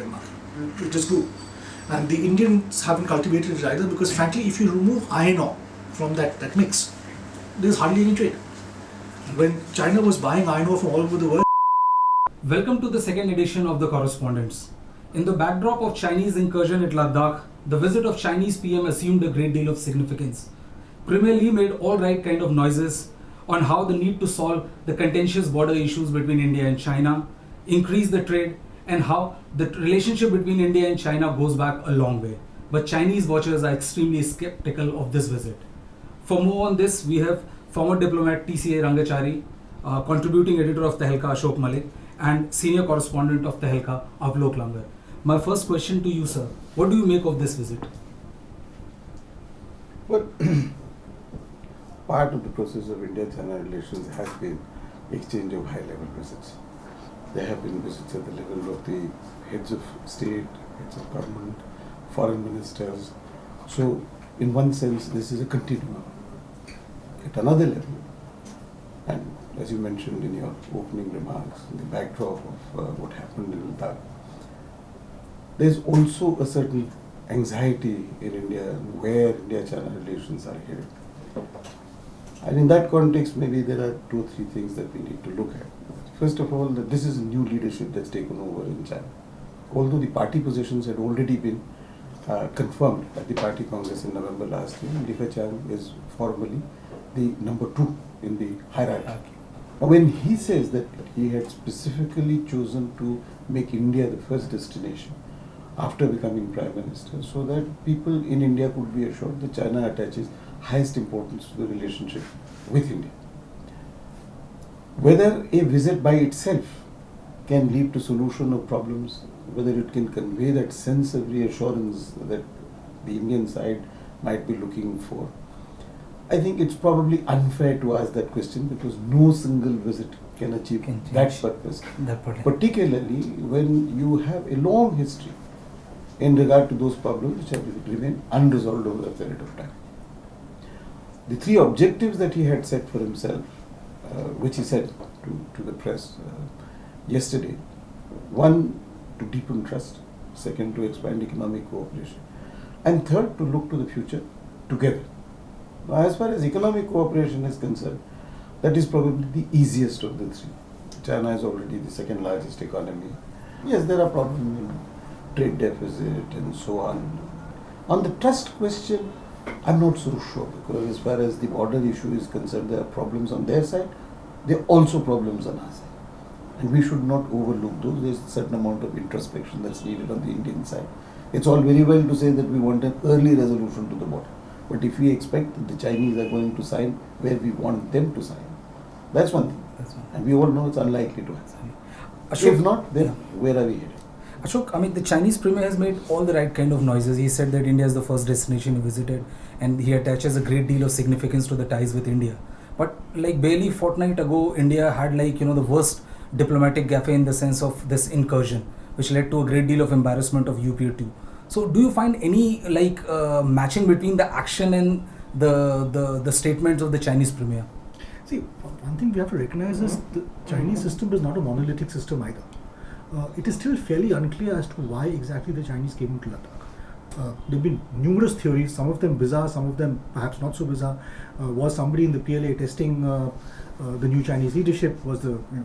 Myanmar, which is good. And the Indians haven't cultivated it either because frankly, if you remove iron ore from that mix, there's hardly any trade. When China was buying iron ore from all over the world. Welcome to the second edition of The Correspondents. In the backdrop of Chinese incursion at Ladakh, the visit of Chinese PM assumed a great deal of significance. Premier Lee made all right kind of noises on how the need to solve the contentious border issues between India and China, increase the trade, and how the relationship between India and China goes back a long way. But Chinese watchers are extremely skeptical of this visit. For more on this, we have former diplomat TCA Rangachari, contributing editor of Tehelka Ashok Malik, and senior correspondent of Tehelka Avlok Langar. My first question to you, sir, what do you make of this visit? Well, part of the process of India-China relations has been exchange of high-level visits. There have been visits at the level of the heads of state, heads of government, foreign ministers. So, in one sense, this is a continuum. At another level, and as you mentioned in your opening remarks, in the backdrop of what happened in Ladakh, there's also a certain anxiety in India where India-China relations are headed. And in that context, maybe there are 2 or 3 things that we need to look at. First of all, that this is a new leadership that's taken over in China. Although the party positions had already been confirmed at the party congress in November last year, Li Keqiang is formally the number 2 in the hierarchy. Now, when he says that he had specifically chosen to make India the first destination after becoming Prime Minister, so that people in India could be assured that China attaches highest importance to the relationship with India. Whether a visit by itself can lead to solution of problems, whether it can convey that sense of reassurance that the Indian side might be looking for, I think it's probably unfair to ask that question because no single visit can achieve that purpose. Particularly when you have a long history in regard to those problems which have remained unresolved over a period of time. The 3 objectives that he had set for himself, which he said to the press yesterday, 1, to deepen trust, 2, to expand economic cooperation, and 3rd, to look to the future together. Now, as far as economic cooperation is concerned, that is probably the easiest of the 3. China is already the 2nd largest economy. Yes, there are problems in trade deficit and so on. On the trust question, I'm not so sure because as far as the border issue is concerned, there are problems on their side. There are also problems on our side. And we should not overlook those. There's a certain amount of introspection that's needed on the Indian side. It's all very well to say that we want an early resolution to the border. But if we expect that the Chinese are going to sign where we want them to sign, that's one thing. And we all know it's unlikely to happen. If not, then where are we headed? Ashok, I mean, the Chinese premier has made all the right kind of noises. He said that India is the first destination he visited and he attaches a great deal of significance to the ties with India. But like barely fortnight ago, India had the worst diplomatic gaffe in the sense of this incursion, which led to a great deal of embarrassment of UPA too. So do you find any matching between the action and the statements of the Chinese premier? See, one thing we have to recognize is the Chinese system is not a monolithic system either. It is still fairly unclear as to why exactly the Chinese came into Ladakh. There have been numerous theories, some of them bizarre, some of them perhaps not so bizarre. Was somebody in the PLA testing the new Chinese leadership?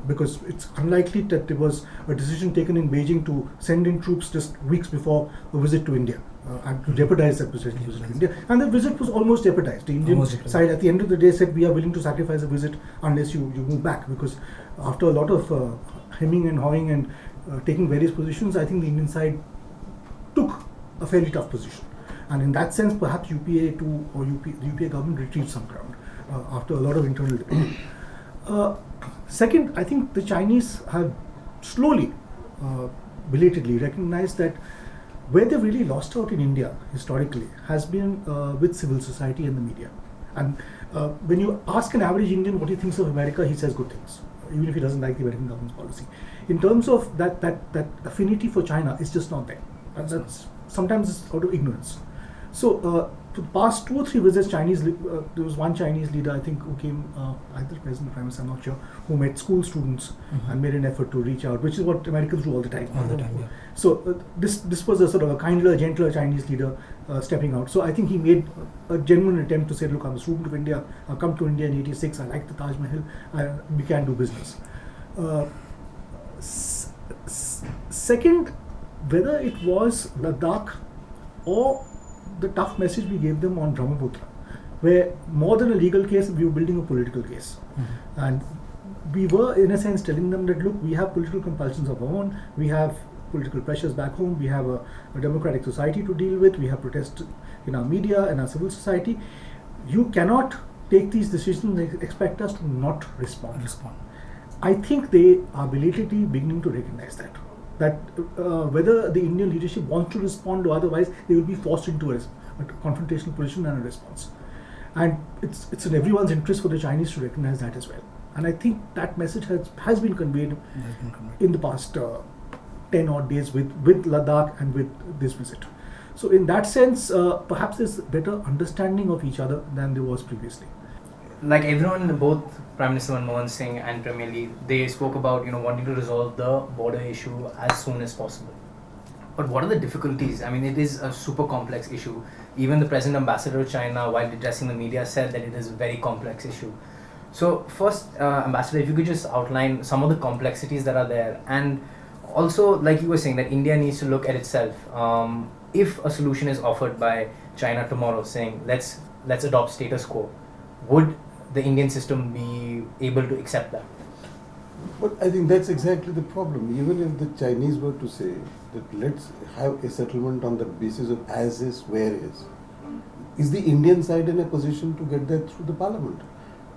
Because it's unlikely that there was a decision taken in Beijing to send in troops just weeks before a visit to India and to jeopardize that visit to India. And the visit was almost jeopardized. The Indian side at the end of the day said we are willing to sacrifice a visit unless you move back, because after a lot of hemming and hawing and taking various positions, I think the Indian side took a fairly tough position. And in that sense, perhaps UPA too, or the UPA government retrieved some ground after a lot of internal debate. Second, I think the Chinese have slowly, belatedly recognized that where they've really lost out in India historically has been with civil society and the media. And when you ask an average Indian what he thinks of America, he says good things, even if he doesn't like the American government's policy. In terms of that affinity for China, it's just not there. And that's sometimes it's out of ignorance. So for the past 2 or 3 visits, there was one Chinese leader, I think, who came, either president or prime minister, I'm not sure, who met school students and made an effort to reach out, which is what Americans do all the time. All the time, yeah. So this was a sort of a kinder, gentler Chinese leader stepping out. So I think he made a genuine attempt to say, look, I'm a student of India, I come to India in '86, I like the Taj Mahal, we can do business. Second, whether it was Ladakh or the tough message we gave them on Brahmaputra, where more than a legal case, we were building a political case. And we were, in a sense, telling them that, look, we have political compulsions of our own, we have political pressures back home, we have a democratic society to deal with, we have protests in our media and our civil society. You cannot take these decisions and expect us to not respond. I think they are belatedly beginning to recognize that whether the Indian leadership wants to respond or otherwise, they will be forced into a confrontational position and a response. And it's in everyone's interest for the Chinese to recognize that as well. And I think that message has been conveyed in the past 10 odd days with Ladakh and with this visit. So in that sense, perhaps there's better understanding of each other than there was previously. Like everyone, both Prime Minister Manmohan Singh and Premier Lee, they spoke about wanting to resolve the border issue as soon as possible. But what are the difficulties? I mean, it is a super complex issue. Even the President Ambassador of China, while addressing the media, said that it is a very complex issue. So first, Ambassador, if you could just outline some of the complexities that are there, and also, like you were saying, that India needs to look at itself. If a solution is offered by China tomorrow, saying let's adopt status quo, would the Indian system be able to accept that? But I think that's exactly the problem. Even if the Chinese were to say that let's have a settlement on the basis of as is, where is the Indian side in a position to get that through the parliament?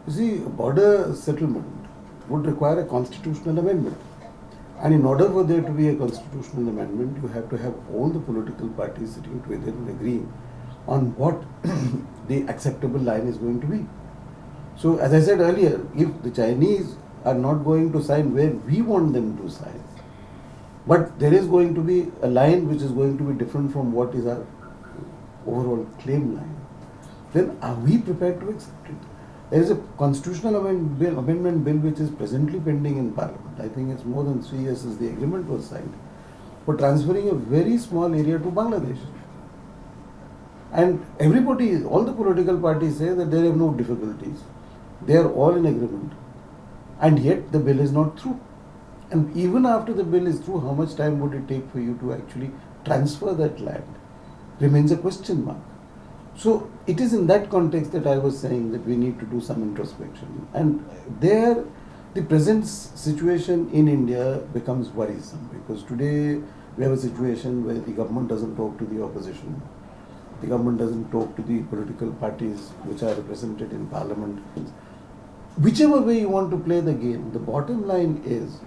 You see, a border settlement would require a constitutional amendment. And in order for there to be a constitutional amendment, you have to have all the political parties sitting together and agreeing on what the acceptable line is going to be. So, as I said earlier, if the Chinese are not going to sign where we want them to sign, but there is going to be a line which is going to be different from what is our overall claim line, then are we prepared to accept it? There is a constitutional amendment bill which is presently pending in Parliament. I think it's more than 3 years since the agreement was signed, for transferring a very small area to Bangladesh. And everybody, all the political parties say that there are no difficulties. They are all in agreement. And yet the bill is not through. And even after the bill is through, how much time would it take for you to actually transfer that land? Remains a question mark. So it is in that context that I was saying that we need to do some introspection. And there, the present situation in India becomes worrisome, because today we have a situation where the government doesn't talk to the opposition. The government doesn't talk to the political parties which are represented in Parliament. Whichever way you want to play the game, the bottom line is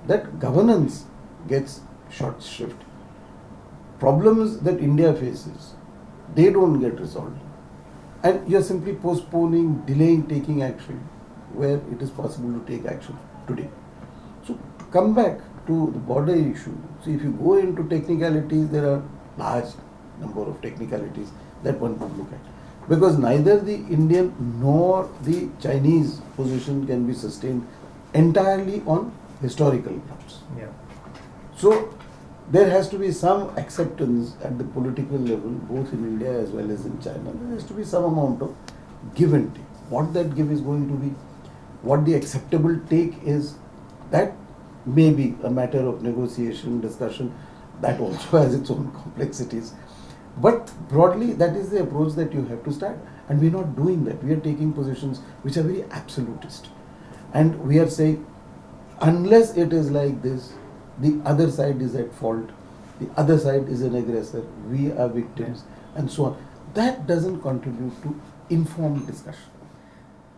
that governance gets short shrift. Problems that India faces, they don't get resolved. And you're simply postponing, delaying taking action where it is possible to take action today. So to come back to the border issue, see, if you go into technicalities, there are large number of technicalities that one could look at. Because neither the Indian nor the Chinese position can be sustained entirely on historical grounds. Yeah. So there has to be some acceptance at the political level, both in India as well as in China. There has to be some amount of give and take. What that give is going to be, what the acceptable take is, that may be a matter of negotiation, discussion, that also has its own complexities. But broadly, that is the approach that you have to start. And we are not doing that. We are taking positions which are very absolutist. And we are saying, unless it is like this, the other side is at fault, the other side is an aggressor, we are victims, and so on. That doesn't contribute to informed discussion.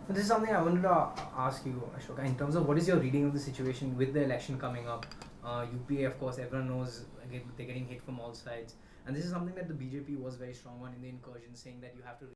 This is something I wanted to ask you, Ashoka, in terms of what is your reading of the situation with the election coming up. UPA, of course, everyone knows they're getting hit from all sides. And this is something that the BJP was very strong on in the incursion, saying that you have to